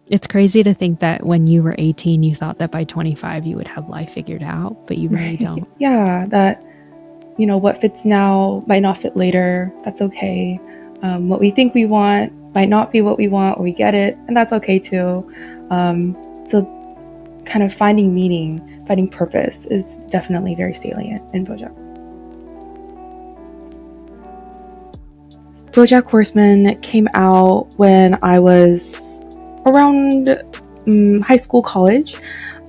It's crazy to think that when you were 18, you thought that by 25 you would have life figured out, but you really Right. don't. Yeah, that, what fits now might not fit later. That's okay. What we think we want might not be what we want when we get it, and that's okay too. So, kind of finding meaning, finding purpose is definitely very salient in BoJack. BoJack Horseman came out when I was around high school, college,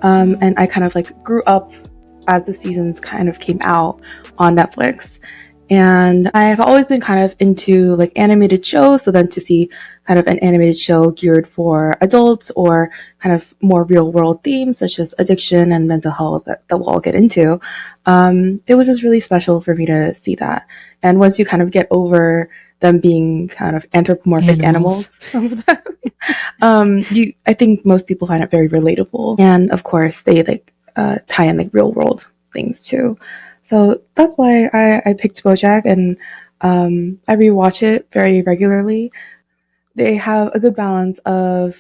and I kind of like grew up as the seasons kind of came out on Netflix. And I've always been kind of into like animated shows, so then to see kind of an animated show geared for adults or kind of more real world themes such as addiction and mental health that we'll all get into, it was just really special for me to see that. And once you kind of get over them being kind of anthropomorphic Animals. animals, some of them, I think most people find it very relatable. And of course, they like tie in like real world things too. So that's why I picked BoJack, and I rewatch it very regularly. They have a good balance of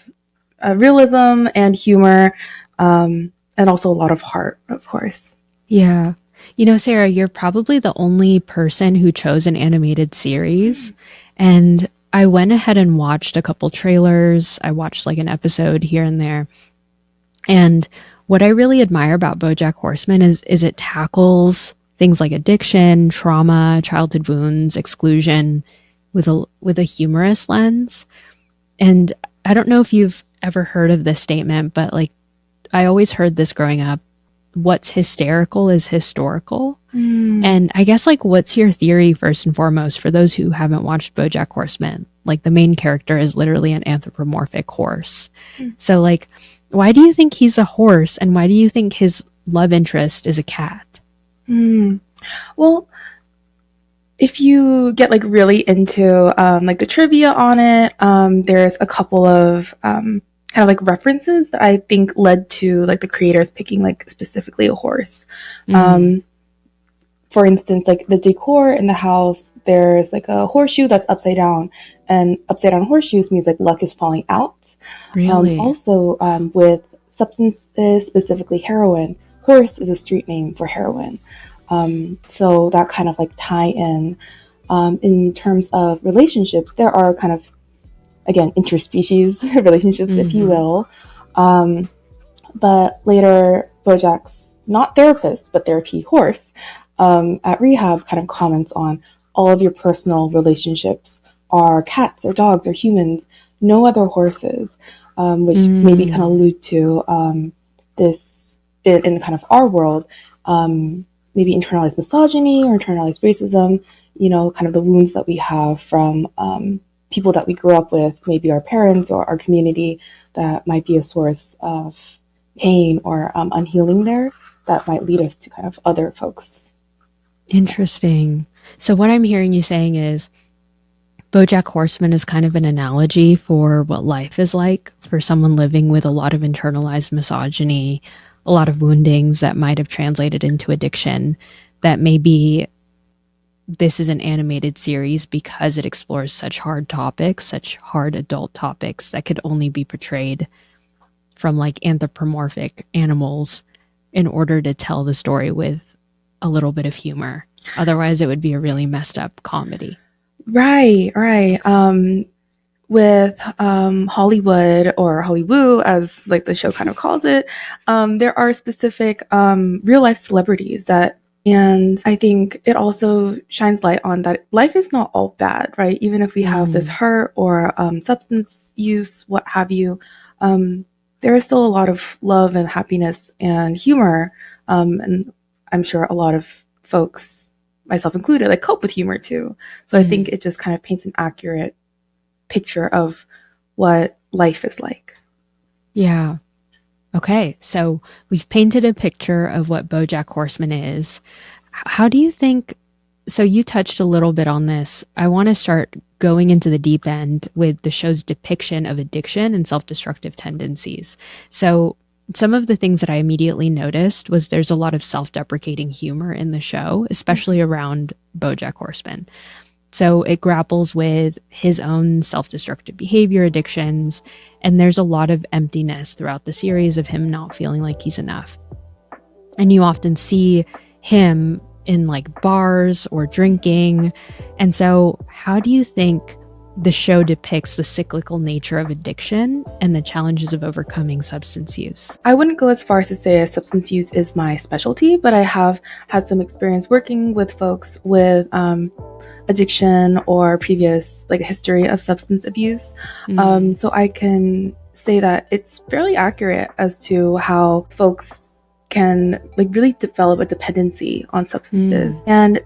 realism and humor, and also a lot of heart, of course. Yeah. You know, Sarah, you're probably the only person who chose an animated series. And I went ahead and watched a couple trailers. I watched like an episode here and there. And what I really admire about BoJack Horseman is it tackles things like addiction, trauma, childhood wounds, exclusion with a humorous lens. And I don't know if you've ever heard of this statement, but like I always heard this growing up. What's hysterical is historical. Mm. And I guess like what's your theory first and foremost for those who haven't watched BoJack Horseman? Like the main character is literally an anthropomorphic horse. So like why do you think he's a horse and why do you think his love interest is a cat? Mm. Well, if you get like really into like the trivia on it, there's a couple of kind of like references that I think led to like the creators picking like specifically a horse. Mm, Um, for instance, like the decor in the house, there's like a horseshoe that's upside down, and upside down horseshoes means like luck is falling out. really? Also, with substances, specifically heroin, horse is a street name for heroin. So that kind of like tie in terms of relationships, there are kind of, again, interspecies relationships, if you Mm-hmm. will. Um, but later, Bojack's not therapist, but therapy horse at rehab kind of comments on all of your personal relationships are cats or dogs or humans, no other horses, which maybe kind of Mm, allude to this in kind of our world, maybe internalized misogyny or internalized racism, kind of the wounds that we have from people that we grew up with, maybe our parents or our community, that might be a source of pain or unhealing there that might lead us to kind of other folks. Yeah. interesting. So what I'm hearing you saying is BoJack Horseman is kind of an analogy for what life is like for someone living with a lot of internalized misogyny, a lot of woundings that might have translated into addiction. That maybe this is an animated series because it explores such hard topics, such hard adult topics that could only be portrayed from like anthropomorphic animals in order to tell the story with a little bit of humor. Otherwise, it would be a really messed up comedy. Right, right. With Hollywood or Hollywoo, as like the show kind of calls it, there are specific real life celebrities that, and I think it also shines light on that life is not all bad, right? Even if we have this Mm, hurt or substance use, what have you, there is still a lot of love and happiness and humor, and I'm sure a lot of folks, myself included, like cope with humor too. So I think mm, it just kind of paints an accurate picture of what life is like. yeah. Okay. So we've painted a picture of what BoJack Horseman is. How do you think? So you touched a little bit on this. I want to start going into the deep end with the show's depiction of addiction and self-destructive tendencies. So some of the things that I immediately noticed was there's a lot of self-deprecating humor in the show, especially around BoJack Horseman. So it grapples with his own self-destructive behavior, addictions, and there's a lot of emptiness throughout the series of him not feeling like he's enough. And you often see him in like bars or drinking. And so, how do you think the show depicts the cyclical nature of addiction and the challenges of overcoming substance use? I wouldn't go as far as to say substance use is my specialty, but I have had some experience working with folks with addiction or previous like history of substance abuse. So I can say that it's fairly accurate as to how folks can like really develop a dependency on substances. And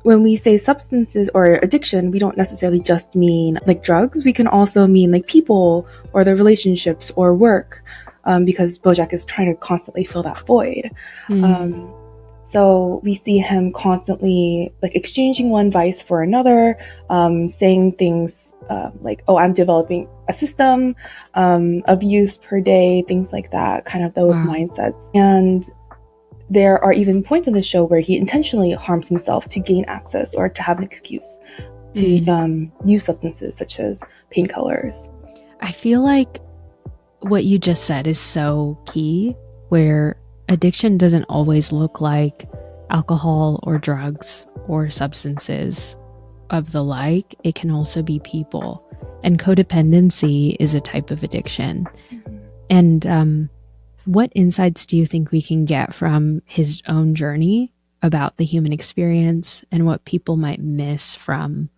when we say substances or addiction, we don't necessarily just mean like drugs. We can also mean like people or their relationships or work, because BoJack is trying to constantly fill that void. So we see him constantly like exchanging one vice for another, saying things like, "Oh, I'm developing a system of use per day," things like that, kind of those mindsets. And there are even points in the show where he intentionally harms himself to gain access or to have an excuse to use substances such as painkillers. I feel like what you just said is so key, where addiction doesn't always look like alcohol or drugs or substances of the like. It can also be people. And codependency is a type of addiction. And what insights do you think we can get from his own journey about the human experience and what people might miss from,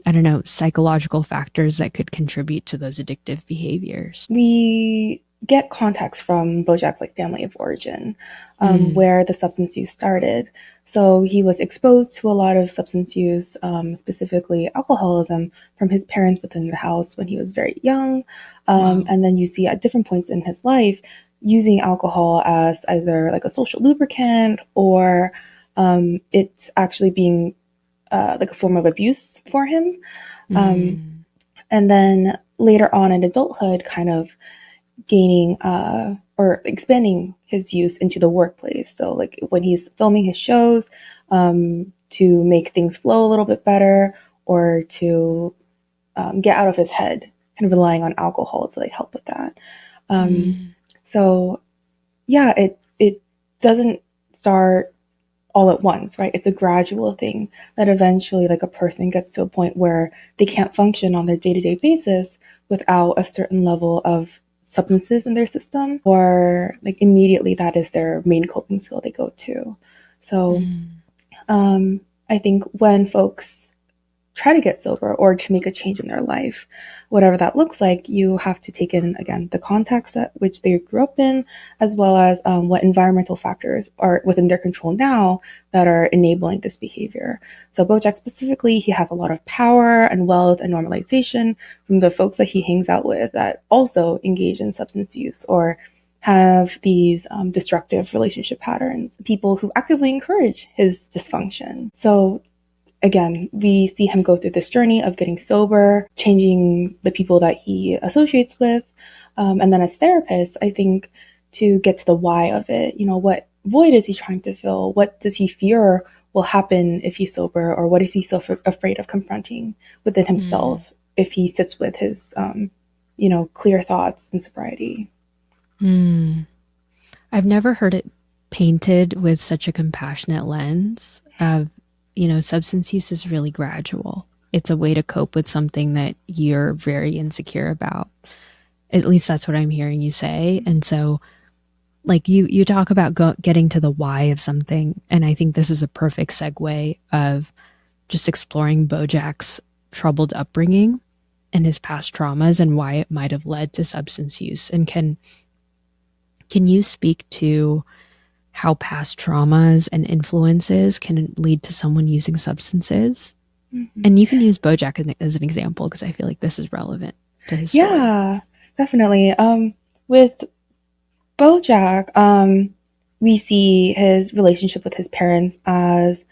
I don't know, psychological factors that could contribute to those addictive behaviors? We get context from BoJack's like family of origin, where the substance use started. So he was exposed to a lot of substance use, specifically alcoholism, from his parents within the house when he was very young. And then you see at different points in his life using alcohol as either like a social lubricant or it actually being like a form of abuse for him. And then later on in adulthood, kind of gaining or expanding his use into the workplace. So like when he's filming his shows, to make things flow a little bit better or to get out of his head, kind of relying on alcohol to like help with that. So yeah, it doesn't start all at once, right? It's a gradual thing that eventually like a person gets to a point where they can't function on their day-to-day basis without a certain level of substances in their system, or like immediately that is their main coping skill they go to. So I think when folks try to get sober or to make a change in their life, whatever that looks like, you have to take in, again, the context at which they grew up in, as well as what environmental factors are within their control now that are enabling this behavior. So BoJack specifically, he has a lot of power and wealth and normalization from the folks that he hangs out with that also engage in substance use or have these destructive relationship patterns, people who actively encourage his dysfunction. So again, we see him go through this journey of getting sober, changing the people that he associates with. And then as therapists, I think to get to the why of it, you know, what void is he trying to fill? What does he fear will happen if he's sober? Or what is he so afraid of confronting within himself if he sits with his, clear thoughts in sobriety? I've never heard it painted with such a compassionate lens of, substance use is really gradual. It's a way to cope with something that you're very insecure about. At least that's what I'm hearing you say. And so, like you talk about getting to the why of something, and I think this is a perfect segue of just exploring BoJack's troubled upbringing and his past traumas and why it might have led to substance use. And can you speak to how past traumas and influences can lead to someone using substances? And you can use BoJack as an example because I feel like this is relevant to his story. Yeah, definitely. With BoJack, we see his relationship with his parents as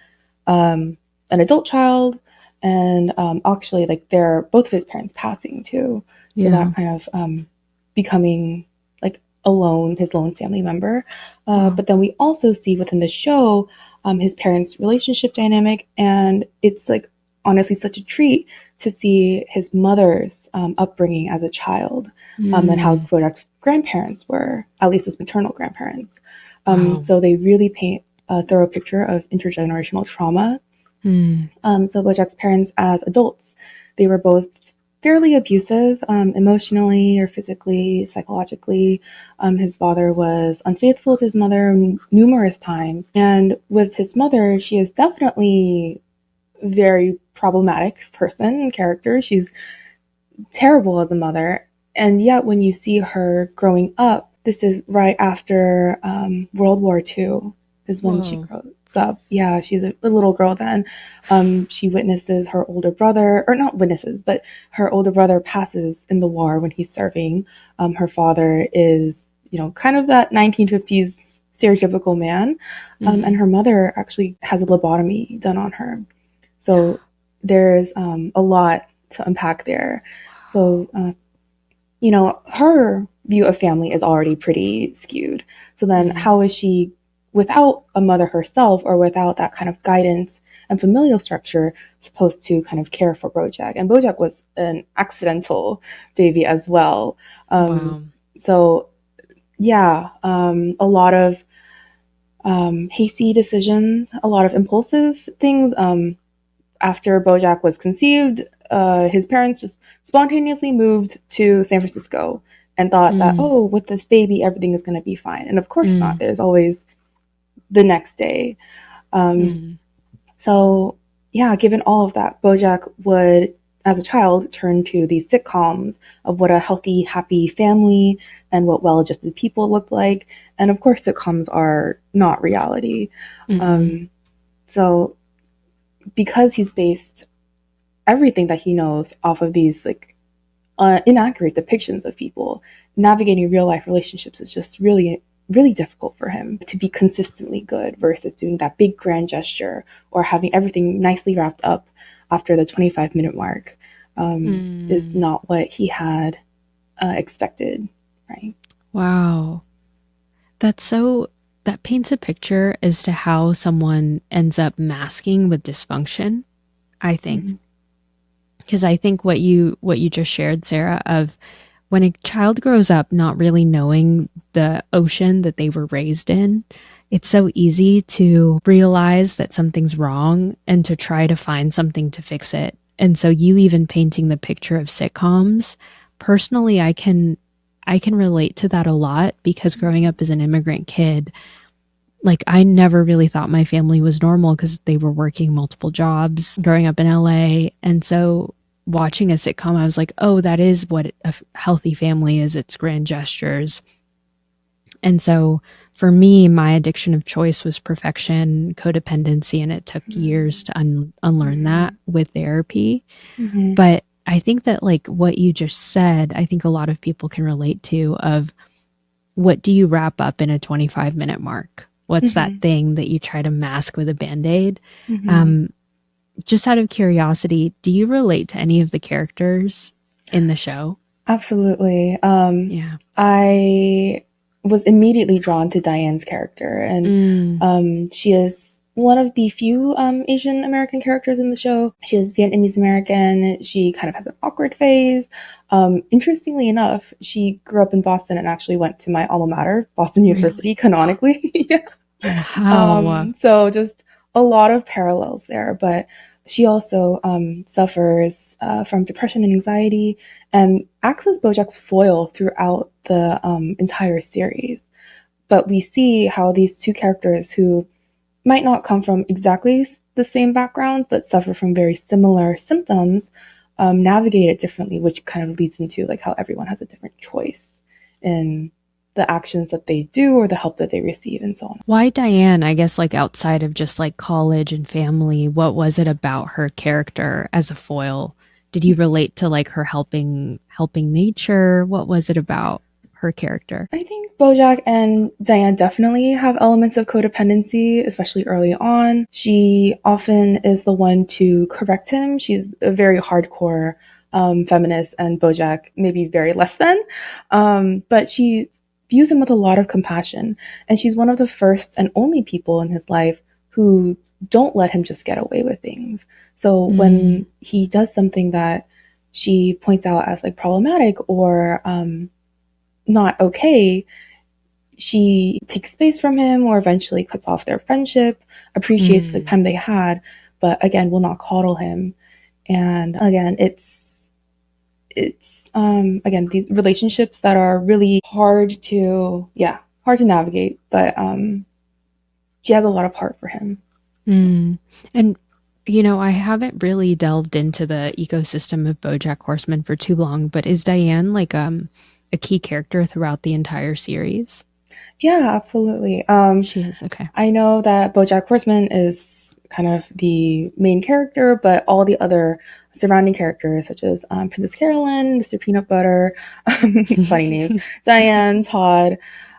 an adult child, and actually, like they're both of his parents passing too, so that kind of becoming like his lone family member. But then we also see within the show his parents' relationship dynamic, and it's like honestly such a treat to see his mother's upbringing as a child, and how Mm. BoJack's grandparents were, at least his maternal grandparents. Wow. So they really paint a thorough picture of intergenerational trauma. Mm. So BoJack's parents, as adults, they were both fairly abusive, emotionally or physically, psychologically. His father was unfaithful to his mother numerous times, and with his mother, she is definitely a very problematic person character. She's terrible as a mother, and yet when you see her growing up, this is right after World War II is when she Whoa. grows up. Yeah, she's a little girl then. She witnesses her older brother, or not witnesses, but her older brother passes in the war when he's serving. Her father is, kind of that 1950s stereotypical man, and Mm. her mother actually has a lobotomy done on her. So there's a lot to unpack there. So, her view of family is already pretty skewed. So then, Mm. how is she, without a mother herself or without that kind of guidance and familial structure, supposed to kind of care for BoJack? And BoJack was an accidental baby as well. Um, Wow. so, yeah, a lot of hasty decisions, a lot of impulsive things. After BoJack was conceived, his parents just spontaneously moved to San Francisco and thought that, Mm. oh, with this baby, everything is going to be fine. And of course not. Mm. There's always the next day. Um, Mm. so, yeah, given all of that, BoJack would, as a child, turn to these sitcoms of what a healthy, happy family and what well-adjusted people look like. And of course, sitcoms are not reality. Mm. Um, so, because he's based everything that he knows off of these inaccurate depictions of people, navigating real life relationships is just really really difficult for him to be consistently good versus doing that big grand gesture or having everything nicely wrapped up after the 25-minute mark. Is Mm. not what he had expected, right? Wow. That's so, that paints a picture as to how someone ends up masking with dysfunction, I think. Mm-hmm. Because I think what you just shared, Sarah, of when a child grows up not really knowing the ocean that they were raised in, it's so easy to realize that something's wrong and to try to find something to fix it. And so you even painting the picture of sitcoms, personally I can relate to that a lot because growing up as an immigrant kid, like I never really thought my family was normal because they were working multiple jobs growing up in LA. And so watching a sitcom, I was like, oh, that is what a healthy family is. It's grand gestures. And so for me, my addiction of choice was perfection, codependency, and it took years to unlearn that Mm-hmm. with therapy. Mm-hmm. But I think that like what you just said, I think a lot of people can relate to of what do you wrap up in a 25-minute mark? What's that Mm-hmm. thing that you try to mask with a band-aid? Mm-hmm. Um, just out of curiosity, do you relate to any of the characters in the show? Absolutely. Yeah. I was immediately drawn to Diane's character, and Mm. she is one of the few Asian American characters in the show. She is Vietnamese American. She kind of has an awkward phase. Interestingly enough, she grew up in Boston and actually went to my alma mater, Boston Really? University, canonically. Yeah. Wow. So just a lot of parallels there, but she also suffers from depression and anxiety and acts as Bojack's foil throughout the entire series. But we see how these two characters who might not come from exactly the same backgrounds but suffer from very similar symptoms navigate it differently, which kind of leads into like how everyone has a different choice in the actions that they do or the help that they receive and so on. Why Diane? I guess like outside of just like college and family, what was it about her character as a foil? Did you relate to like her helping nature? What was it about her character? I think Bojack and Diane definitely have elements of codependency, especially early on. She often is the one to correct him. She's a very hardcore feminist, and Bojack maybe very less than. But she views him with a lot of compassion, and she's one of the first and only people in his life who don't let him just get away with things. So Mm, when he does something that she points out as like problematic or not okay, she takes space from him or eventually cuts off their friendship, appreciates the mm, time they had, but again will not coddle him. And again, it's again these relationships that are really hard to navigate, but she has a lot of heart for him. mm. And, I haven't really delved into the ecosystem of BoJack Horseman for too long, but is Diane like a key character throughout the entire series? Yeah, absolutely. She is, okay. I know that BoJack Horseman is kind of the main character, but all the other surrounding characters, such as Princess Carolyn, Mr. Peanut Butter, funny names, Diane, Todd,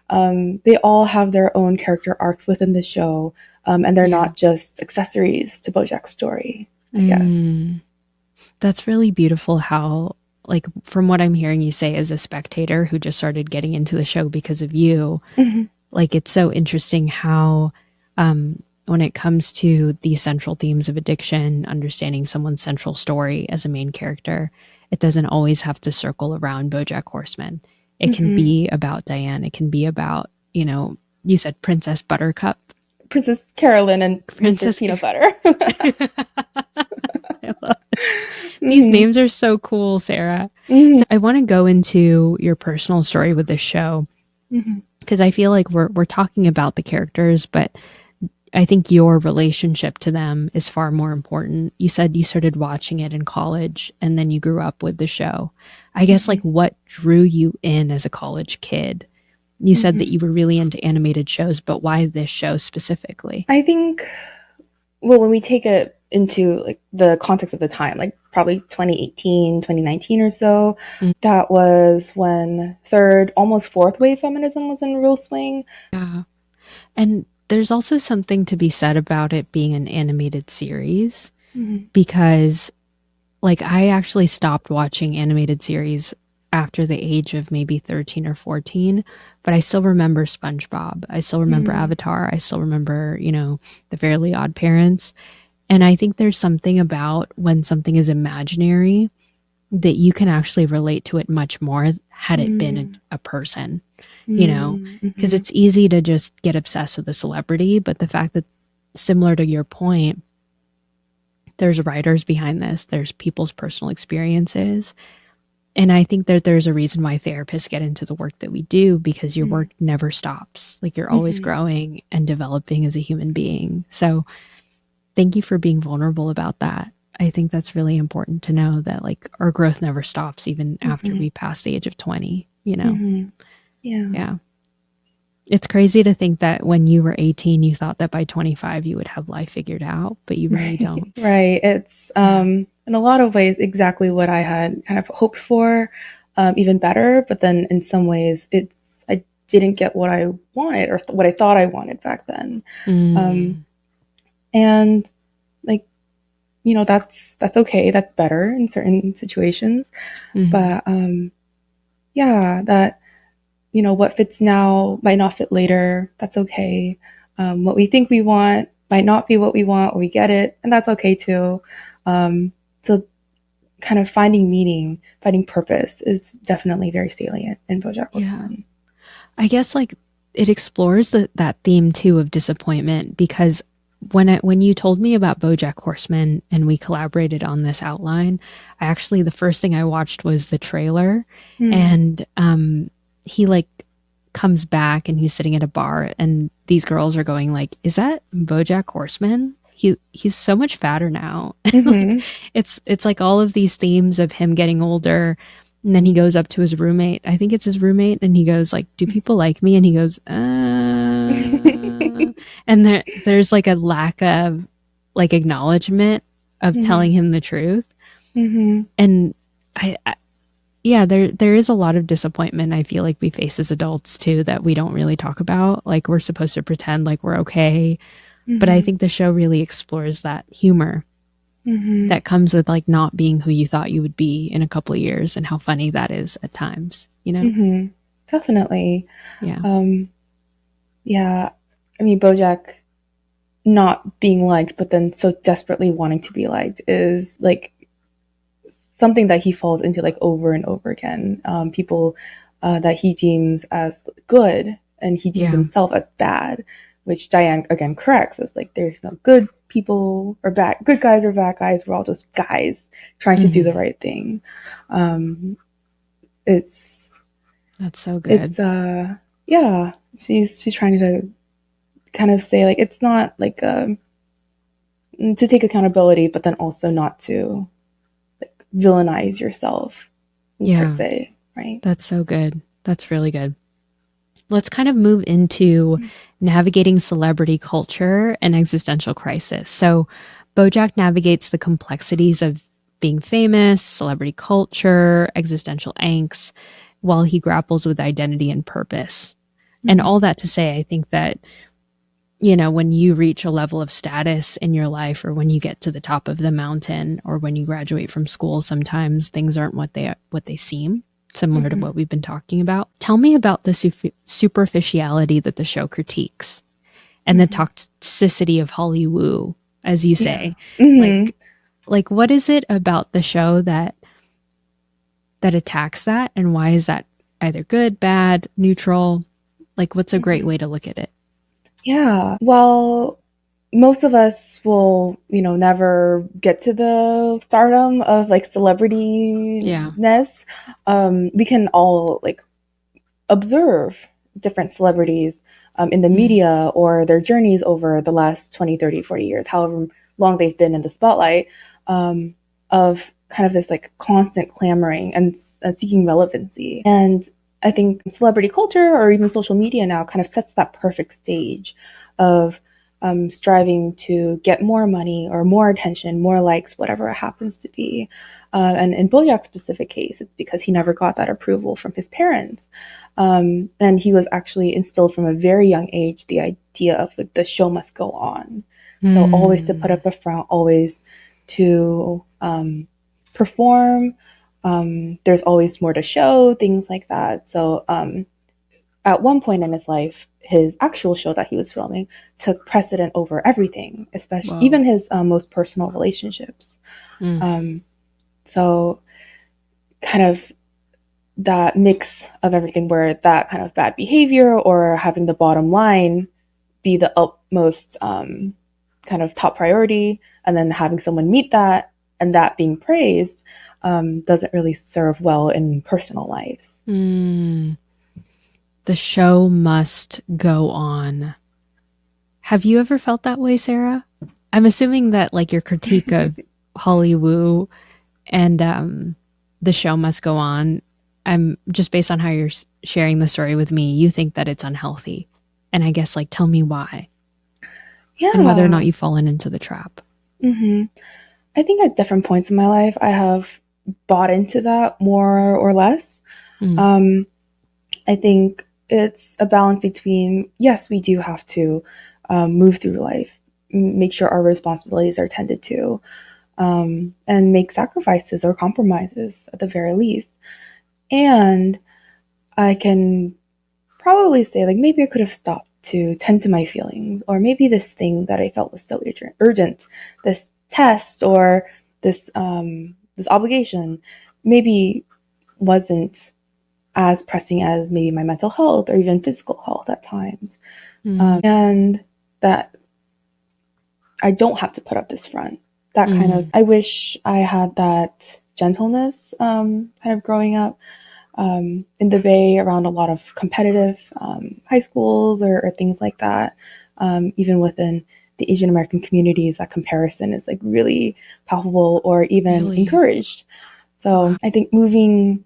they all have their own character arcs within the show, and they're Yeah. not just accessories to BoJack's story, I guess. Mm. That's really beautiful how, like, from what I'm hearing you say as a spectator who just started getting into the show because of you, Mm-hmm. like, it's so interesting how, when it comes to the central themes of addiction, understanding someone's central story as a main character, it doesn't always have to circle around Bojack Horseman. It can Mm-hmm. be about Diane. It can be about, you said Princess Buttercup. Princess Carolyn and Mr. Princess. Peanut Butter. I love These Mm-hmm. names are so cool, Sarah. Mm-hmm. So I want to go into your personal story with this show Mm-hmm. because I feel like we're talking about the characters, but I think your relationship to them is far more important. You said you started watching it in college and then you grew up with the show. I guess Mm-hmm. like what drew you in as a college kid? You said that Mm-hmm. you were really into animated shows, but why this show specifically? I think, well, when we take it into like the context of the time, like probably 2018, 2019 or so, Mm, that was when third, almost fourth wave feminism was in real swing. yeah. And there's also something to be said about it being an animated series Mm-hmm. because like I actually stopped watching animated series after the age of maybe 13 or 14, but I still remember SpongeBob. I still remember Mm-hmm. Avatar. I still remember, The Fairly Odd Parents. And I think there's something about when something is imaginary that you can actually relate to it much more had it been a person, because Mm-hmm. it's easy to just get obsessed with a celebrity. But the fact that, similar to your point, there's writers behind this, there's people's personal experiences. And I think that there's a reason why therapists get into the work that we do because your work never stops. Like you're always Mm-hmm. growing and developing as a human being. So thank you for being vulnerable about that. I think that's really important to know that like our growth never stops even after Mm-hmm. we pass the age of 20. Mm-hmm. Yeah. Yeah. It's crazy to think that when you were 18, you thought that by 25 you would have life figured out, but you really Right. don't. Right. It's Yeah. in a lot of ways exactly what I had kind of hoped for, even better. But then in some ways, I didn't get what I wanted or what I thought I wanted back then. Um, Mm, and like that's okay. That's better in certain situations. mm, But yeah, that what fits now might not fit later. That's okay. What we think we want might not be what we want, or we get it, and that's okay too. So kind of finding meaning, finding purpose is definitely very salient in BoJack yeah. Horseman. I guess like it explores that theme too of disappointment because when you told me about BoJack Horseman and we collaborated on this outline, I actually the first thing I watched was the trailer, Mm. and he like comes back and he's sitting at a bar and these girls are going like, "Is that BoJack Horseman?" He's so much fatter now. Like Mm-hmm. it's like all of these themes of him getting older, and then he goes up to his roommate. I think it's his roommate, and he goes like, "Do people like me?" And he goes, and there's like a lack of like acknowledgement of telling Mm-hmm. him the truth. Mm-hmm. And yeah, there is a lot of disappointment I feel like we face as adults too that we don't really talk about. Like we're supposed to pretend like we're okay, but I Mm-hmm. think the show really explores that humor Mm-hmm. that comes with like not being who you thought you would be in a couple of years and how funny that is at times. Mm-hmm. Definitely. Yeah. Um, yeah. I mean, BoJack. not being liked, but then so desperately wanting to be liked is like something that he falls into like over and over again. People that he deems as good and he deemed Yeah. himself as bad, which Diane again corrects as like there's no good people or bad good guys or bad guys. We're all just guys trying to do the Hmm. right thing. Um, it's That's so good. it's yeah. She's trying to kind of say like it's not like to take accountability, but then also not to villainize yourself per Yeah. se, right? That's so good. That's really good. Let's kind of move into navigating celebrity culture and existential crisis. So, Bojack navigates the complexities of being famous, celebrity culture, existential angst, while he grapples with identity and purpose. And Mm-hmm. all that to say, I think that, you know, when you reach a level of status in your life, or when you get to the top of the mountain, or when you graduate from school, sometimes things aren't what they seem, similar to Mm-hmm. what we've been talking about. Tell me about the superficiality that the show critiques and the Mm-hmm. toxicity of Hollywood, as you Yeah. say. Mm-hmm. Like what is it about the show that attacks that, and why is that either good, bad, neutral? Like what's a great Mm-hmm. way to look at it? Yeah. Well, most of us will, never get to the stardom of like celebrity Yeah. ness. We can all like observe different celebrities in the Mm. media or their journeys over the last 20, 30, 40 years, however long they've been in the spotlight, of kind of this like constant clamoring and seeking relevancy. And I think celebrity culture or even social media now kind of sets that perfect stage of striving to get more money or more attention, more likes, whatever it happens to be. And in Bojack's specific case, it's because he never got that approval from his parents. And he was actually instilled from a very young age the idea of like, the show must go on. So always to put Mm. up a front, always to perform. There's always more to show, things like that. So at one point in his life, his actual show that he was filming took precedent over everything, especially Whoa. even his most personal relationships. Mm. Um, so kind of that mix of everything where that kind of bad behavior or having the bottom line be the utmost kind of top priority, and then having someone meet that and that being praised doesn't really serve well in personal lives. Mm. The show must go on. Have you ever felt that way, Sarah? I'm assuming that like your critique of Hollywood and the show must go on. I'm just based on how you're sharing the story with me. You think that it's unhealthy, and I guess like tell me why and whether or Yeah. not you've fallen into the trap. hmm I think at different points in my life, I have bought into that more or less. Mm. Um, I think it's a balance between, yes, we do have to move through life, make sure our responsibilities are tended to, and make sacrifices or compromises at the very least. And I can probably say, like, maybe I could have stopped to tend to my feelings, or maybe this thing that I felt was so urgent, this test or this obligation, maybe wasn't as pressing as maybe my mental health or even physical health at times. Mm. And that I don't have to put up this front. That kind of, Mm. I wish I had that gentleness kind of growing up in the Bay around a lot of competitive high schools or things like that. Even within the Asian American communities, that comparison is like really palpable or even Really? encouraged. Wow. So I think moving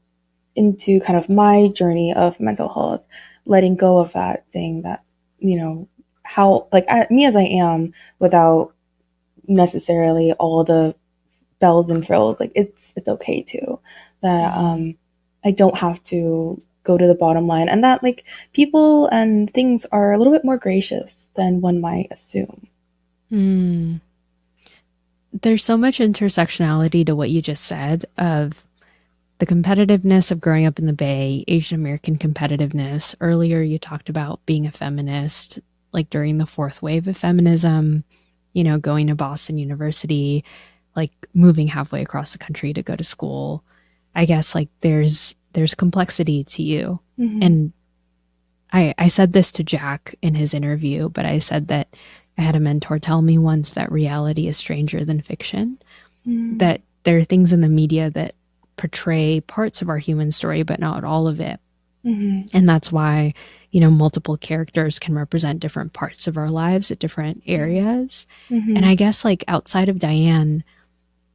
into kind of my journey of mental health, letting go of that, saying that, how, like, me as I am without necessarily all the bells and thrills, like, it's okay too. That Mm. I don't have to go to the bottom line, and that, like, people and things are a little bit more gracious than one might assume. Mm. There's so much intersectionality to what you just said of the competitiveness of growing up in the Bay, Asian American competitiveness. Earlier, you talked about being a feminist. like during the fourth wave of feminism, you know, going to Boston University, like moving halfway across the country to go to school. I guess like there's complexity to you. Mm-hmm. And I said this to Jack in his interview, but I said that I had a mentor tell me once that reality is stranger than fiction, Mm-hmm. that there are things in the media that portray parts of our human story, but not all of it. Mm-hmm. And that's why, you know, multiple characters can represent different parts of our lives at different areas. And Mm-hmm. I guess, like, outside of Diane,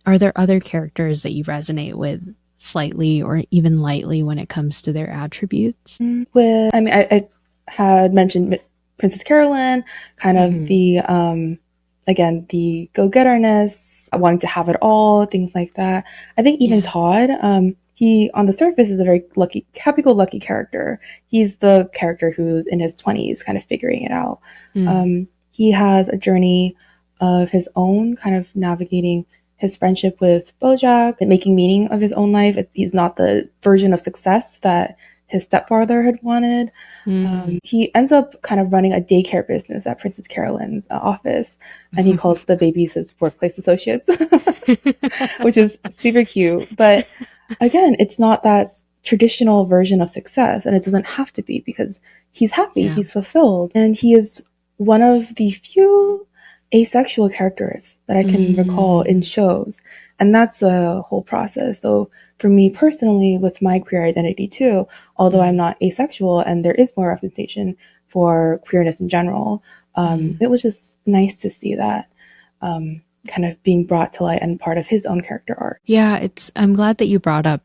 are there other characters that you resonate with slightly or even lightly when it comes to their attributes? With, I mean, I had mentioned Princess Carolyn, kind of Mm-hmm. the, again, the go-getterness, wanting to have it all, things like that. I think even Yeah. Todd, he on the surface is a very lucky, happy-go-lucky character. He's the character who's in his 20s, kind of figuring it out. Mm. He has a journey of his own, kind of navigating his friendship with BoJack and making meaning of his own life. He's not the version of success that his stepfather had wanted. Mm. He ends up kind of running a daycare business at Princess Carolyn's office, and he calls the babies his workplace associates, which is super cute. But again, it's not that traditional version of success, and it doesn't have to be because he's happy, Yeah. he's fulfilled, and he is one of the few asexual characters that I can recall in Mm. shows, and that's a whole process. So for me personally, with my queer identity too, although I'm Mm. not asexual and there is more representation for queerness in general, Mm. it was just nice to see that kind of being brought to light and part of his own character arc. Yeah, I'm glad that you brought up,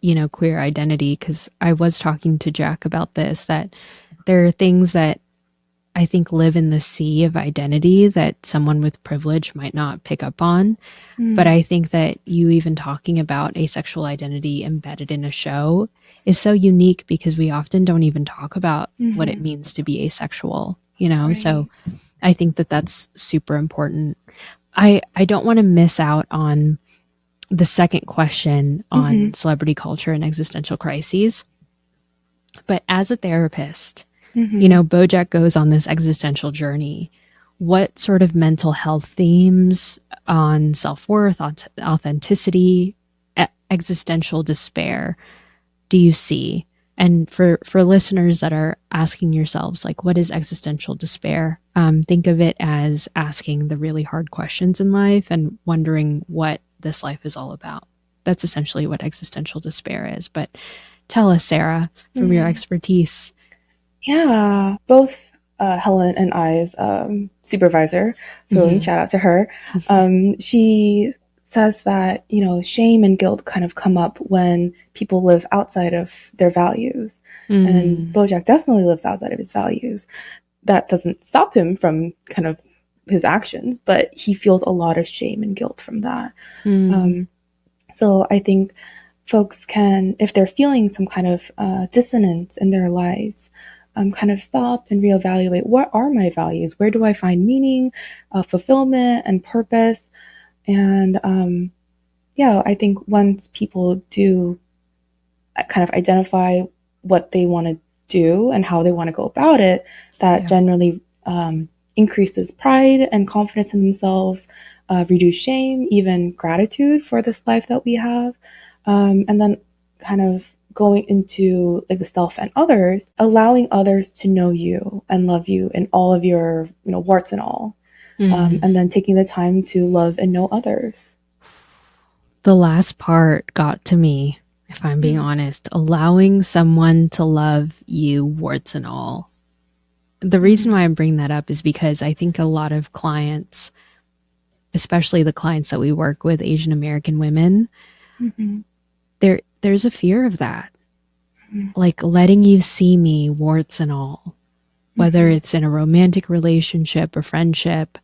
you know, queer identity, because I was talking to Jack about this, that there are things that I think live in the sea of identity that someone with privilege might not pick up on. But Mm. I think that you even talking about asexual identity embedded in a show is so unique because we often don't even talk about what it Mm-hmm. means to be asexual, you know? So Right. I think that that's super important. I don't want to miss out on the second question Mm-hmm. on celebrity culture and existential crises. But as a therapist, you Mm-hmm. know, Bojack goes on this existential journey. What sort of mental health themes on self worth, authenticity, existential despair do you see? And for listeners that are asking yourselves, like, what is existential despair? Think of it as asking the really hard questions in life and wondering what this life is all about. That's essentially what existential despair is. But tell us, Sarah, from your Mm-hmm. expertise. Yeah, both Helen and I's supervisor, Foon, Mm-hmm. shout out to her. She says that shame and guilt kind of come up when people live outside of their values, and Mm, BoJack definitely lives outside of his values. That doesn't stop him from kind of his actions, but he feels a lot of shame and guilt from that. mm, Um, so I think folks can, if they're feeling some kind of dissonance in their lives, kind of stop and reevaluate what are my values? Where do I find meaning, fulfillment, and purpose? And yeah, I think once people do kind of identify what they want to do and how they want to go about it, that yeah. generally increases pride and confidence in themselves, reduce shame, even gratitude for this life that we have, and then kind of going into like the self and others, allowing others to know you and love you in all of your warts and all, Mm. and then taking the time to love and know others. The last part got to me, if I'm being Mm-hmm. honest, allowing someone to love you, warts and all. The reason why I'm bringing that up is because I think a lot of clients, especially the clients that we work with, Asian American women, Mm-hmm. there's a fear of that. Like letting you see me, warts and all, whether Mm-hmm. it's in a romantic relationship or friendship.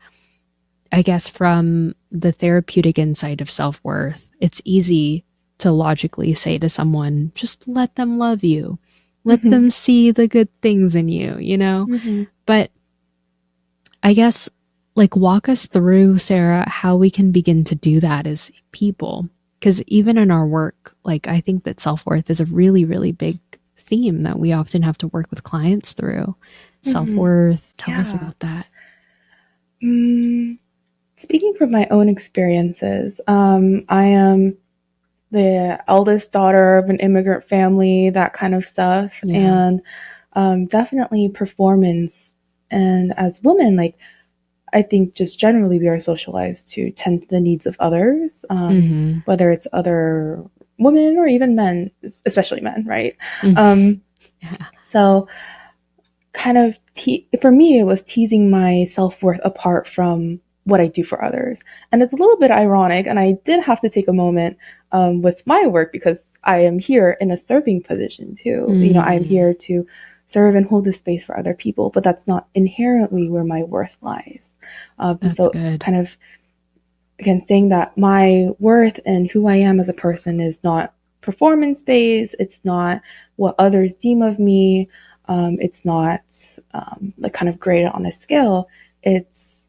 I guess from the therapeutic insight of self worth, it's easy to logically say to someone, just let them love you. Let Mm-hmm. them see the good things in you, you know? Mm-hmm. But I guess, like, walk us through, Sarah, how we can begin to do that as people. Because even in our work, like, I think that self worth is a really, really big theme that we often have to work with clients through. Hmm. Self-worth. Tell us Yeah. about that. Mm, Speaking from my own experiences, I am the eldest daughter of an immigrant family, that kind of stuff, Yeah. and definitely performance. And as women, like I think just generally we are socialized to tend to the needs of others, Mm-hmm. whether it's other women or even men, especially men, right? Mm. Um, Yeah. so kind of for me, it was teasing my self worth apart from what I do for others. And it's a little bit ironic. And I did have to take a moment with my work because I am here in a serving position too. You know, I'm Mm. here to serve and hold the space for other people, but that's not inherently where my worth lies. That's So, good. kind of again, saying that my worth and who I am as a person is not performance based, it's not what others deem of me, it's not like kind of graded on a scale. It's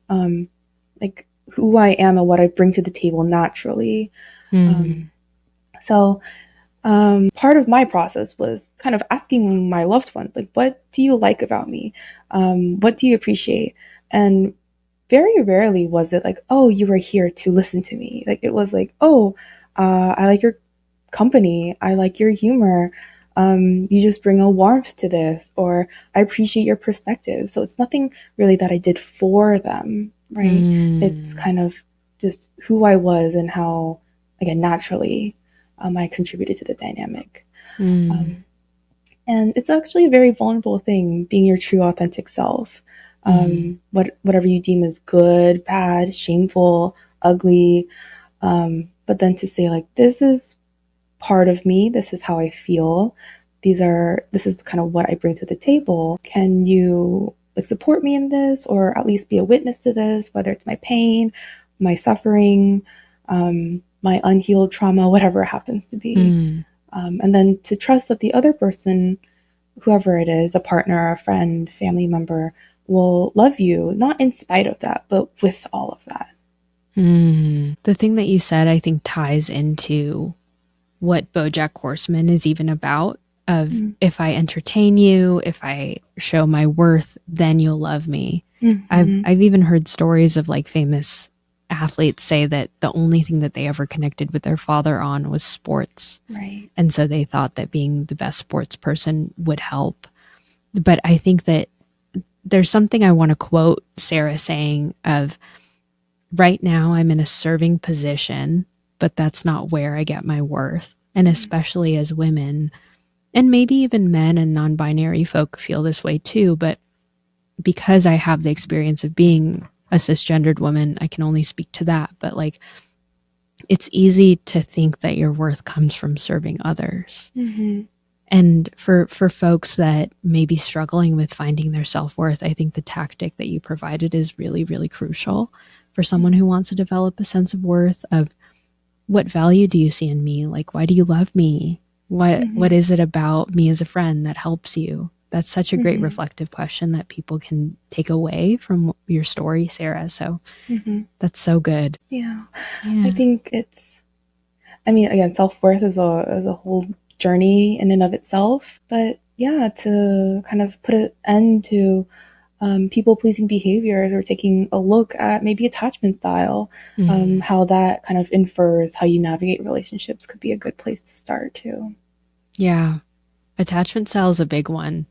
like who I am and what I bring to the table naturally. Um, Mm. so part of my process was kind of asking my loved ones, like, what do you like about me? What do you appreciate? And very rarely was it like, oh, you were here to listen to me. Like it was like, oh, I like your company. I like your humor. You just bring a warmth to this, or I appreciate your perspective. So it's nothing really that I did for them, right? It's Mm. kind of just who I was and how, again, naturally I contributed to the dynamic. Mm. Um, and it's actually a very vulnerable thing, being your true, authentic self. Mm. Whatever you deem as good, bad, shameful, ugly. But then to say, like, this is part of me, this is how I feel, this is kind of what I bring to the table. Can you like support me in this, or at least be a witness to this, whether it's my pain, my suffering, my unhealed trauma, whatever it happens to be. Mm. And then to trust that the other person, whoever it is, a partner, a friend, family member, will love you, not in spite of that, but with all of that. Mm. The thing that you said, I think, ties into what BoJack Horseman is even about. Of Mm-hmm. if I entertain you, if I show my worth, then you'll love me. Mm-hmm. I've even heard stories of like famous athletes say that the only thing that they ever connected with their father on was sports. Right. And so they thought that being the best sports person would help. But I think that there's something I want to quote Sarah saying of right now I'm in a serving position, but that's not where I get my worth. And especially as women, and maybe even men and non binary folk feel this way too, but because I have the experience of being a cisgendered woman, I can only speak to that. But like, it's easy to think that your worth comes from serving others. Mm-hmm. And for folks that may be struggling with finding their self-worth, I think the tactic that you provided is really, really crucial for someone who wants to develop a sense of worth of what value do you see in me? Like, why do you love me? What Mm-hmm. is it about me as a friend that helps you? That's such a great Mm-hmm. reflective question that people can take away from your story, Sarah. So Mm-hmm. that's so good. Yeah, I Yeah. think it's. I mean, again, self worth is a whole journey in and of itself. But yeah, to kind of put an end to people pleasing behaviors, or taking a look at maybe attachment style, Mm. how that kind of infers how you navigate relationships could be a good place to start too. Yeah. Attachment style is a big one.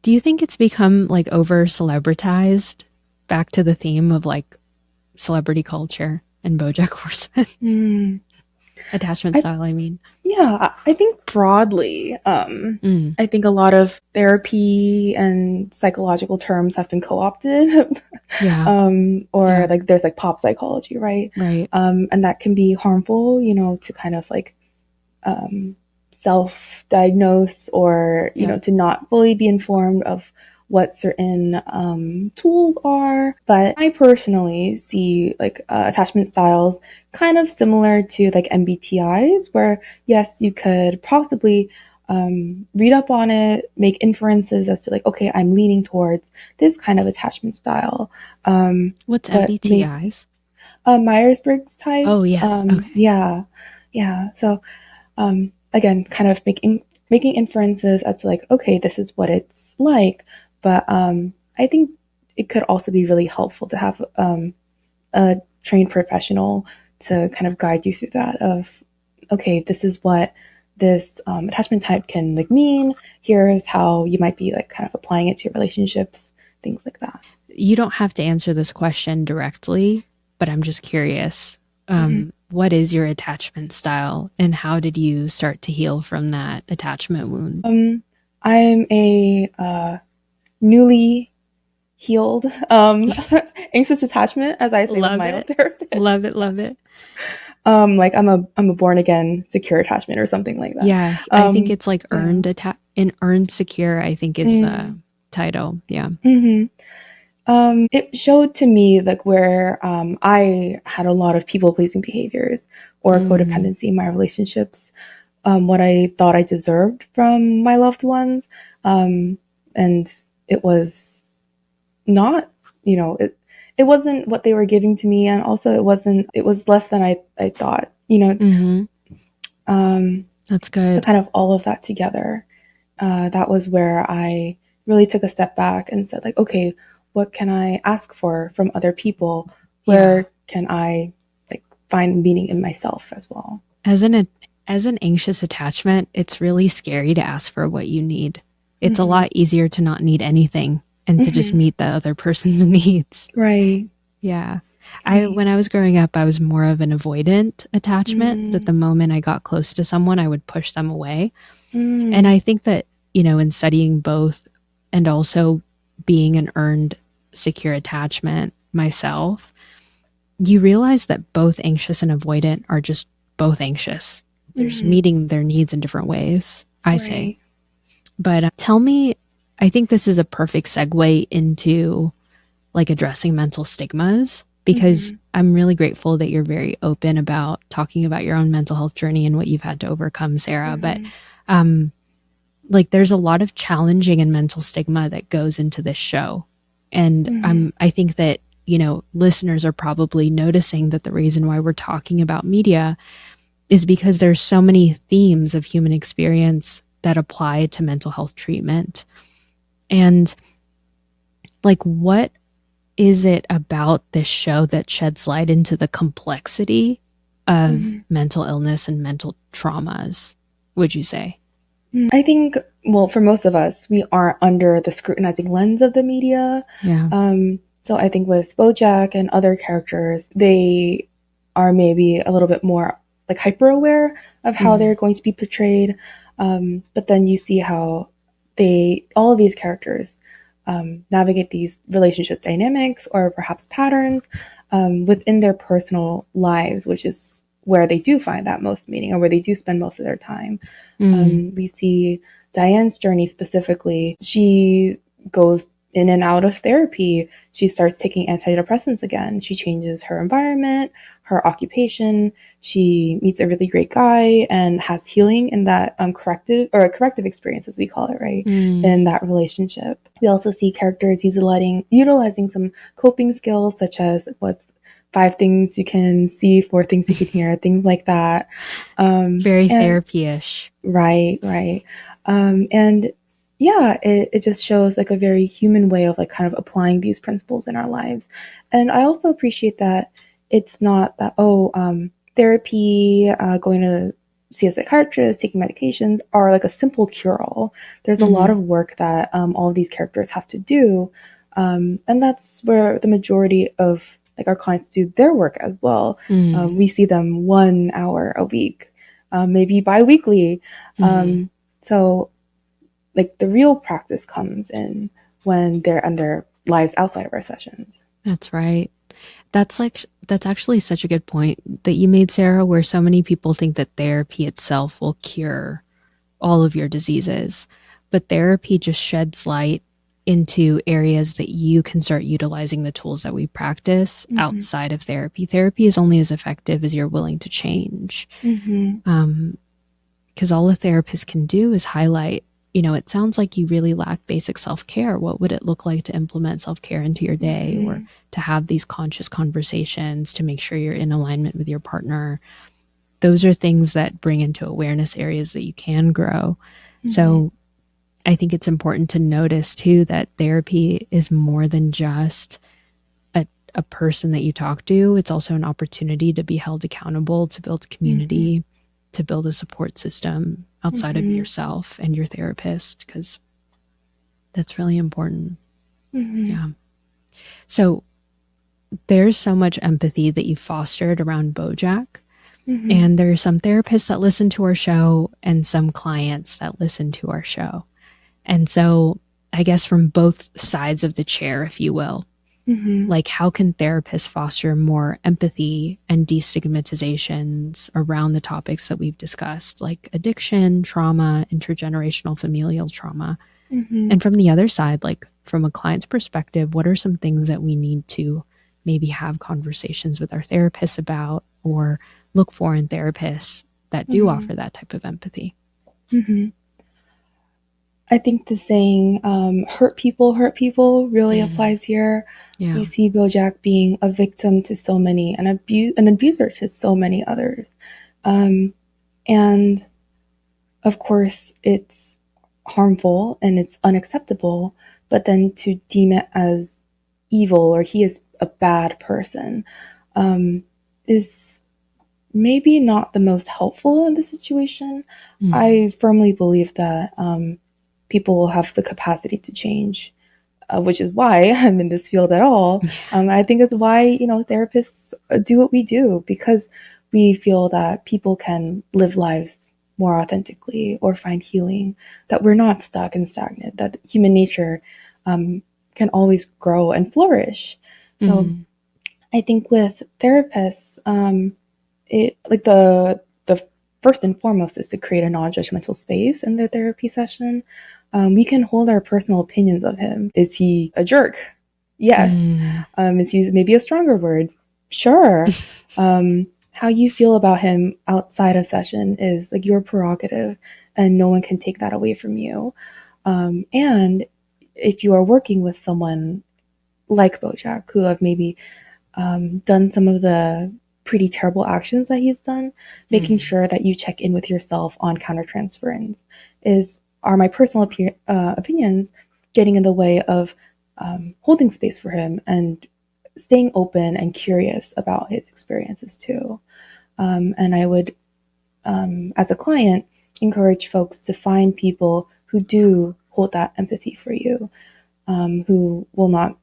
Do you think it's become like over celebritized? Back to the theme of like celebrity culture and BoJack Horseman. Mm. Attachment I style, I mean. Yeah, I think broadly, Mm. I think a lot of therapy and psychological terms have been co-opted, Yeah. or Yeah. like there's like pop psychology, right? Right. And that can be harmful, you know, to kind of like um, self-diagnose, or you Yeah. know, to not fully be informed of what certain tools are. But I personally see like attachment styles kind of similar to like MBTIs, where yes, you could possibly read up on it, make inferences as to like, okay, I'm leaning towards this kind of attachment style. What's But maybe MBTIs? Myers-Briggs Oh, types, yes. Okay. yeah, yeah. So again, kind of making making inferences as to like, okay, this is what it's like. But I think it could also be really helpful to have a trained professional to kind of guide you through that of, okay, this is what this attachment type can like mean. Here's how you might be like kind of applying it to your relationships, things like that. You don't have to answer this question directly, but I'm just curious. Mm-hmm. What is your attachment style, and how did you start to heal from that attachment wound? I'm a newly healed anxious attachment, as I say with Love my own it. therapist. Love it. Love it. Like I'm a born again secure attachment or something like that. Yeah, I think it's like Yeah. in earned secure, I think is the Mm. title. Yeah. Hmm. It showed to me like where I had a lot of people pleasing behaviors or Mm, codependency in my relationships, what I thought I deserved from my loved ones, um, and it was not, it wasn't what they were giving to me, and also it was less than I thought, mm-hmm. um, That's so good. kind of all of that together, that was where I really took a step back and said like, okay, what can I ask for from other people? Yeah. Where can I like find meaning in myself as well? As an anxious attachment, it's really scary to ask for what you need. It's a Mm-hmm. lot easier to not need anything and to just Mm-hmm. meet the other person's needs. Right. Yeah. I Right. when I was growing up, I was more of an avoidant attachment that Mm. the moment I got close to someone, I would push them away. And Mm. I think that, in studying both and also being an earned secure attachment myself, you realize that both anxious and avoidant are just both anxious. They're just Mm-hmm. meeting their needs in different ways, I say. Right. But tell me, I think this is a perfect segue into like addressing mental stigmas because Mm-hmm. I'm really grateful that you're very open about talking about your own mental health journey and what you've had to overcome, Sarah. But Mm-hmm. um, like there's a lot of challenging and mental stigma that goes into this show. And Mm-hmm. I think that, listeners are probably noticing that the reason why we're talking about media is because there's so many themes of human experience that apply to mental health treatment. And like, what is it about this show that sheds light into the complexity of Mm-hmm. mental illness and mental traumas, would you say? I think, well, for most of us, we aren't under the scrutinizing lens of the media. Yeah. So I think with BoJack and other characters, they are maybe a little bit more like hyper aware of how they're Mm, going to be portrayed. But then you see how all of these characters, navigate these relationship dynamics or perhaps patterns within their personal lives, which is where they do find that most meaning or where they do spend most of their time. mm, We see Diane's journey specifically. She goes in and out of therapy. She starts taking antidepressants again. She changes her environment, her occupation. She meets a really great guy and has healing in that corrective experience, as we call it, right? mm. In that relationship. We also see characters utilizing some coping skills, such as what's 5 things you can see, 4 things you can hear, things like that. Very And therapy-ish. Right, right. And yeah, it just shows like a very human way of like kind of applying these principles in our lives. And I also appreciate that it's not that, oh, therapy, going to see a psychiatrist, taking medications are like a simple cure all. There's a lot Hmm. of work that all of these characters have to do. And that's where the majority of like our clients do their work as well. Mm, We see them 1 hour a week, maybe bi-weekly. hmm. Um, so like the real practice comes in when they're in their lives outside of our sessions. That's right. That's actually such a good point that you made, Sarah, where so many people think that therapy itself will cure all of your diseases. But therapy just sheds light into areas that you can start utilizing the tools that we practice Mm-hmm. outside of therapy. Therapy is only as effective as you're willing to change. Mm-hmm. Because all a therapist can do is highlight, it sounds like you really lack basic self care. What would it look like to implement self care into your day or Mm-hmm. to have these conscious conversations to make sure you're in alignment with your partner? Those are things that bring into awareness areas that you can grow. Mm-hmm. So I think it's important to notice too that therapy is more than just a person that you talk to. It's also an opportunity to be held accountable, to build Mm-hmm. community, to build a support system outside of Mm-hmm. yourself and your therapist, because that's really important. Mm-hmm. Yeah. So there's so much empathy that you fostered around BoJack. Mm-hmm. And there are some therapists that listen to our show and some clients that listen to our show. And so I guess from both sides of the chair, if you will, Mm-hmm. like how can therapists foster more empathy and destigmatizations around the topics that we've discussed, like addiction, trauma, intergenerational familial trauma? Mm-hmm. And from the other side, like from a client's perspective, what are some things that we need to maybe have conversations with our therapists about or look for in therapists that do Mm-hmm. offer that type of empathy? Mm-hmm. I think the saying hurt people" really applies here. Yeah. We see Bojack being a victim to so many, an abuser to so many others. Um, and of course, it's harmful and it's unacceptable, but then to deem it as evil or he is a bad person um, is maybe not the most helpful in the situation. Mm. I firmly believe that people will have the capacity to change, which is why I'm in this field at all. I think it's why therapists do what we do because we feel that people can live lives more authentically or find healing. That we're not stuck and stagnant. That human nature can always grow and flourish. So Mm. I think with therapists, it like the first and foremost is to create a non-judgmental space in the therapy session. We can hold our personal opinions of him. Is he a jerk? Yes. Mm. Is he maybe a stronger word? Sure. How you feel about him outside of session is like your prerogative, and no one can take that away from you. And if you are working with someone like Bojack, who have maybe done some of the pretty terrible actions that he's done, making Mm. sure that you check in with yourself on countertransference. Are my personal opinions getting in the way of holding space for him and staying open and curious about his experiences too? And I would, as a client, encourage folks to find people who do hold that empathy for you, who will not,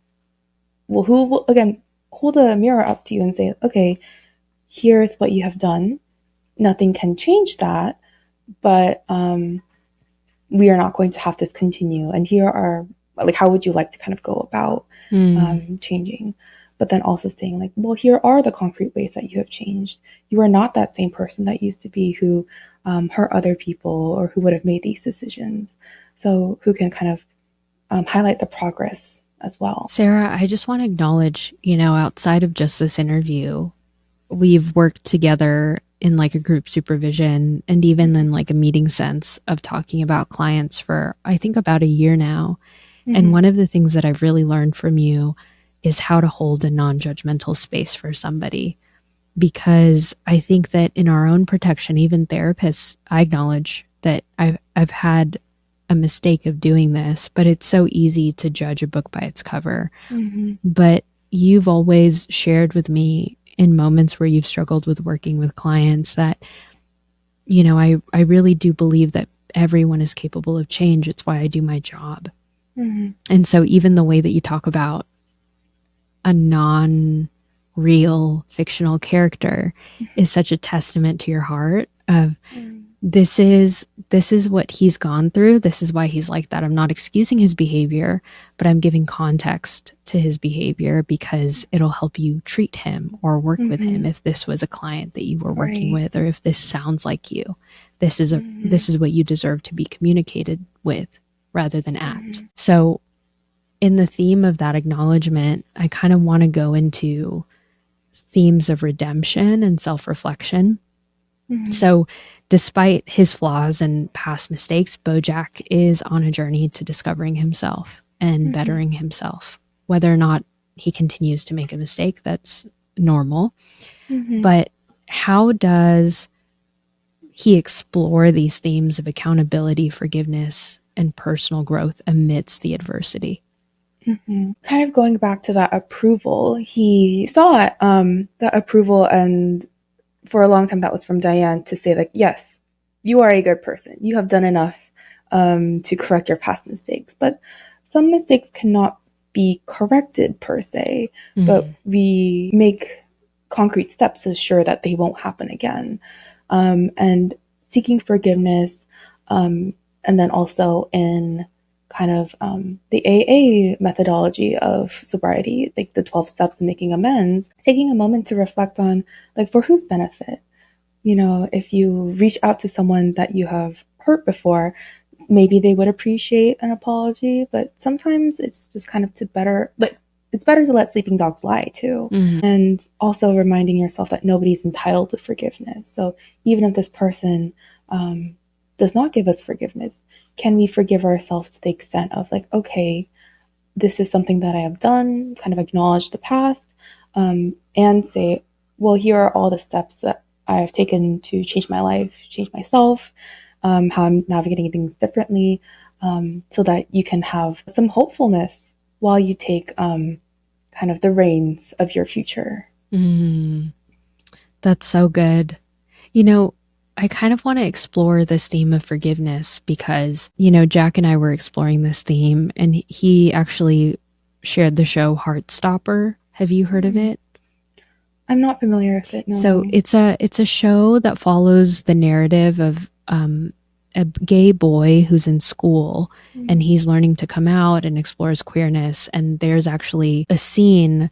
well, who will, again, hold a mirror up to you and say, okay, here's what you have done. Nothing can change that, but we are not going to have this continue. And here are, like, how would you like to kind of go about Mm. changing? But then also saying, like, well, here are the concrete ways that you have changed. You are not that same person that used to be who hurt other people or who would have made these decisions. So, who can kind of highlight the progress as well. Sarah, I just want to acknowledge, outside of just this interview, we've worked together in like a group supervision and even in like a meeting sense of talking about clients for, I think, about a year now. And Mm-hmm. one of the things that I've really learned from you is how to hold a non judgmental space for somebody. Because I think that in our own protection, even therapists, I acknowledge that I've had a mistake of doing this, but it's so easy to judge a book by its cover. Mm-hmm. But you've always shared with me in moments where you've struggled with working with clients that, I really do believe that everyone is capable of change. It's why I do my job. Mm-hmm. And so even the way that you talk about a non real fictional character is such a testament to your heart of this is what he's gone through. This is why he's like that. I'm not excusing his behavior, but I'm giving context to his behavior because it'll help you treat him or work with Mm-hmm. him if this was a client that you were working Right. with or if this sounds like you. This is a Mm-hmm. this is what you deserve to be communicated with rather than at. Mm-hmm. So in the theme of that acknowledgement, I kind of want to go into themes of redemption and self reflection. Mm-hmm. So, despite his flaws and past mistakes, Bojack is on a journey to discovering himself and Mm-hmm. bettering himself. Whether or not he continues to make a mistake, that's normal. Mm-hmm. But how does he explore these themes of accountability, forgiveness, and personal growth amidst the adversity? Kind of going back to that approval, he saw that approval, and for a long time that was from Diane to say like, yes, you are a good person. You have done enough to correct your past mistakes. But some mistakes cannot be corrected per se, but we make concrete steps to ensure that they won't happen again. And seeking forgiveness, and then also in kind of the AA methodology of sobriety, like the 12 steps and making amends, taking a moment to reflect on, like, for whose benefit? You know, if you reach out to someone that you have hurt before, maybe they would appreciate an apology, but sometimes it's just kind of to better, like, it's better to let sleeping dogs lie too. And also reminding yourself that nobody's entitled to forgiveness. So even if this person does not give us forgiveness, can we forgive ourselves to the extent of like, okay, this is something that I have done, kind of acknowledge the past, and say, well, here are all the steps that I have taken to change my life, change myself, how I'm navigating things differently, so that you can have some hopefulness while you take kind of the reins of your future. That's so good. You know, I kind of want to explore this theme of forgiveness because, you know, Jack and I were exploring this theme and he actually shared the show Heartstopper. Have you heard of it? I'm not familiar with it, So no. it's a show that follows the narrative of a gay boy who's in school and he's learning to come out and explore his queerness. And there's actually a scene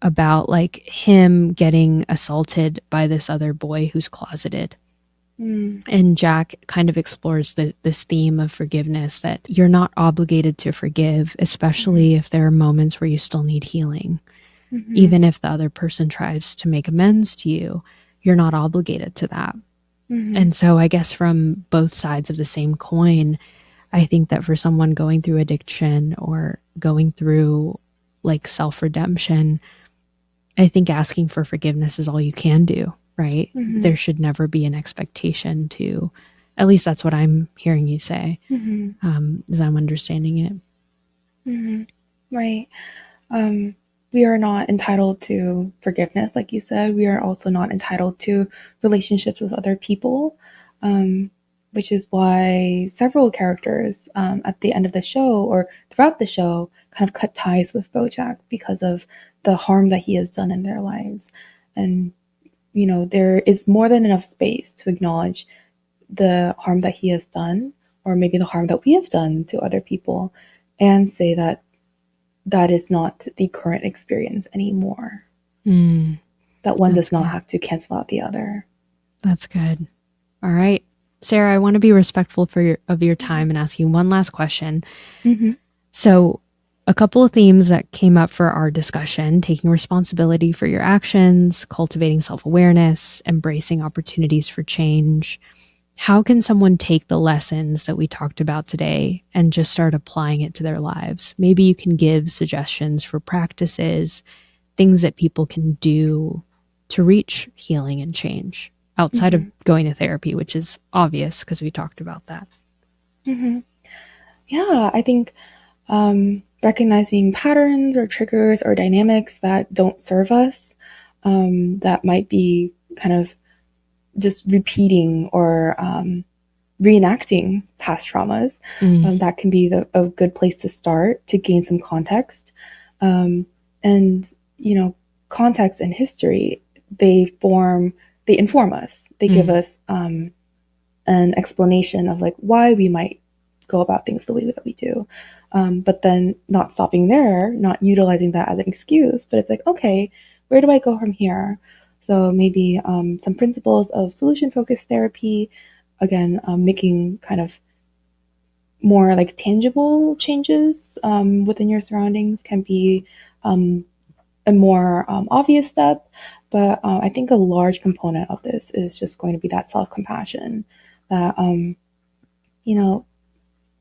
about like him getting assaulted by this other boy who's closeted. And Jack kind of explores this theme of forgiveness, that you're not obligated to forgive, especially if there are moments where you still need healing. Even if the other person tries to make amends to you, you're not obligated to that. And so I guess from both sides of the same coin, I think that for someone going through addiction or going through like self-redemption, I think asking for forgiveness is all you can do, right? There should never be an expectation to, at least that's what I'm hearing you say, as I'm understanding it. Right. We are not entitled to forgiveness, like you said. We are also not entitled to relationships with other people, which is why several characters at the end of the show or throughout the show kind of cut ties with BoJack because of the harm that he has done in their lives. And, you know, there is more than enough space to acknowledge the harm that he has done, or maybe the harm that we have done to other people, and say that that is not the current experience anymore. That one does not have to cancel out the other. That's good. All right. Sarah, I want to be respectful of your time and ask you one last question. So, a couple of themes that came up for our discussion: taking responsibility for your actions, cultivating self awareness, embracing opportunities for change. How can someone take the lessons that we talked about today and just start applying it to their lives? Maybe you can give suggestions for practices, things that people can do to reach healing and change outside of going to therapy, which is obvious because we talked about that. Yeah, I think recognizing patterns or triggers or dynamics that don't serve us, that might be kind of just repeating or reenacting past traumas, that can be a good place to start to gain some context. And, you know, context and history, they inform us. They give us an explanation of like why we might go about things the way that we do. But then not stopping there, not utilizing that as an excuse, but it's like, okay, where do I go from here? So maybe some principles of solution-focused therapy, again, making kind of more like tangible changes within your surroundings can be a more obvious step. But I think a large component of this is just going to be that self-compassion, that, you know,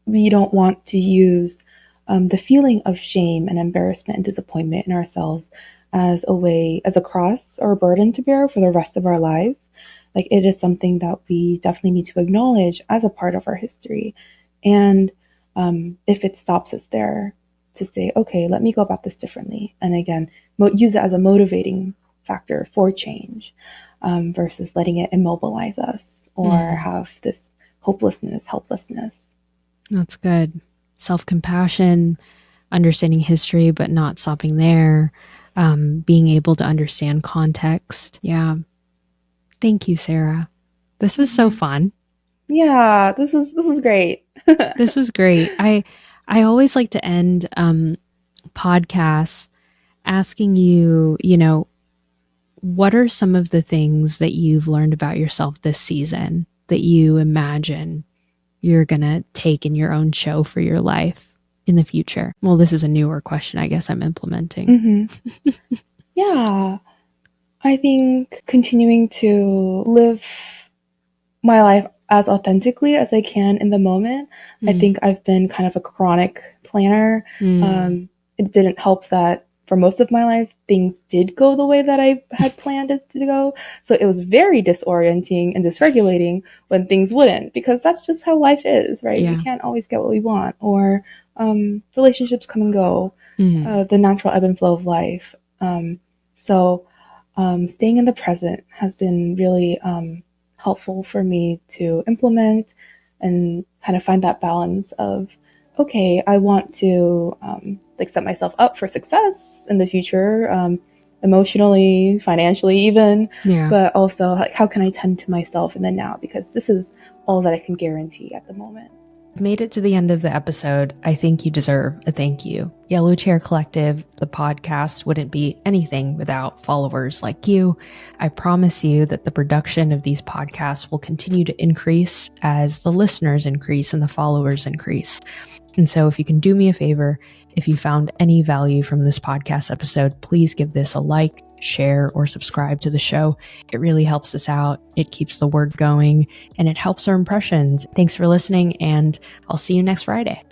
we don't want to use the feeling of shame and embarrassment and disappointment in ourselves as a cross or a burden to bear for the rest of our lives. Like, it is something that we definitely need to acknowledge as a part of our history. And if it stops us there, to say, okay, let me go about this differently. And again, use it as a motivating factor for change, versus letting it immobilize us or have this hopelessness, helplessness. That's good. Self-compassion, understanding history, but not stopping there. Being able to understand context. Yeah. Thank you, Sarah. This was so fun. Yeah, this is great. This was great. I always like to end podcasts asking you, what are some of the things that you've learned about yourself this season that you imagine you're going to take in your own show for your life in the future? Well, this is a newer question, I guess I'm implementing. Yeah, I think continuing to live my life as authentically as I can in the moment. I think I've been kind of a chronic planner. It didn't help that for most of my life, things did go the way that I had planned it to go. So it was very disorienting and dysregulating when things wouldn't, because that's just how life is, right? Yeah. We can't always get what we want, or relationships come and go, the natural ebb and flow of life. So staying in the present has been really helpful for me to implement and kind of find that balance of, okay, I want to like set myself up for success in the future, emotionally, financially, even, but also like, how can I tend to myself in the now, because this is all that I can guarantee at the moment. Made it to the end of the episode. I think you deserve a thank you. Yellow Chair Collective, the podcast, wouldn't be anything without followers like you. I promise you that the production of these podcasts will continue to increase as the listeners increase and the followers increase. And so if you can do me a favor, if you found any value from this podcast episode, please give this a like, share, or subscribe to the show. It really helps us out. It keeps the word going and it helps our impressions. Thanks for listening, and I'll see you next Friday.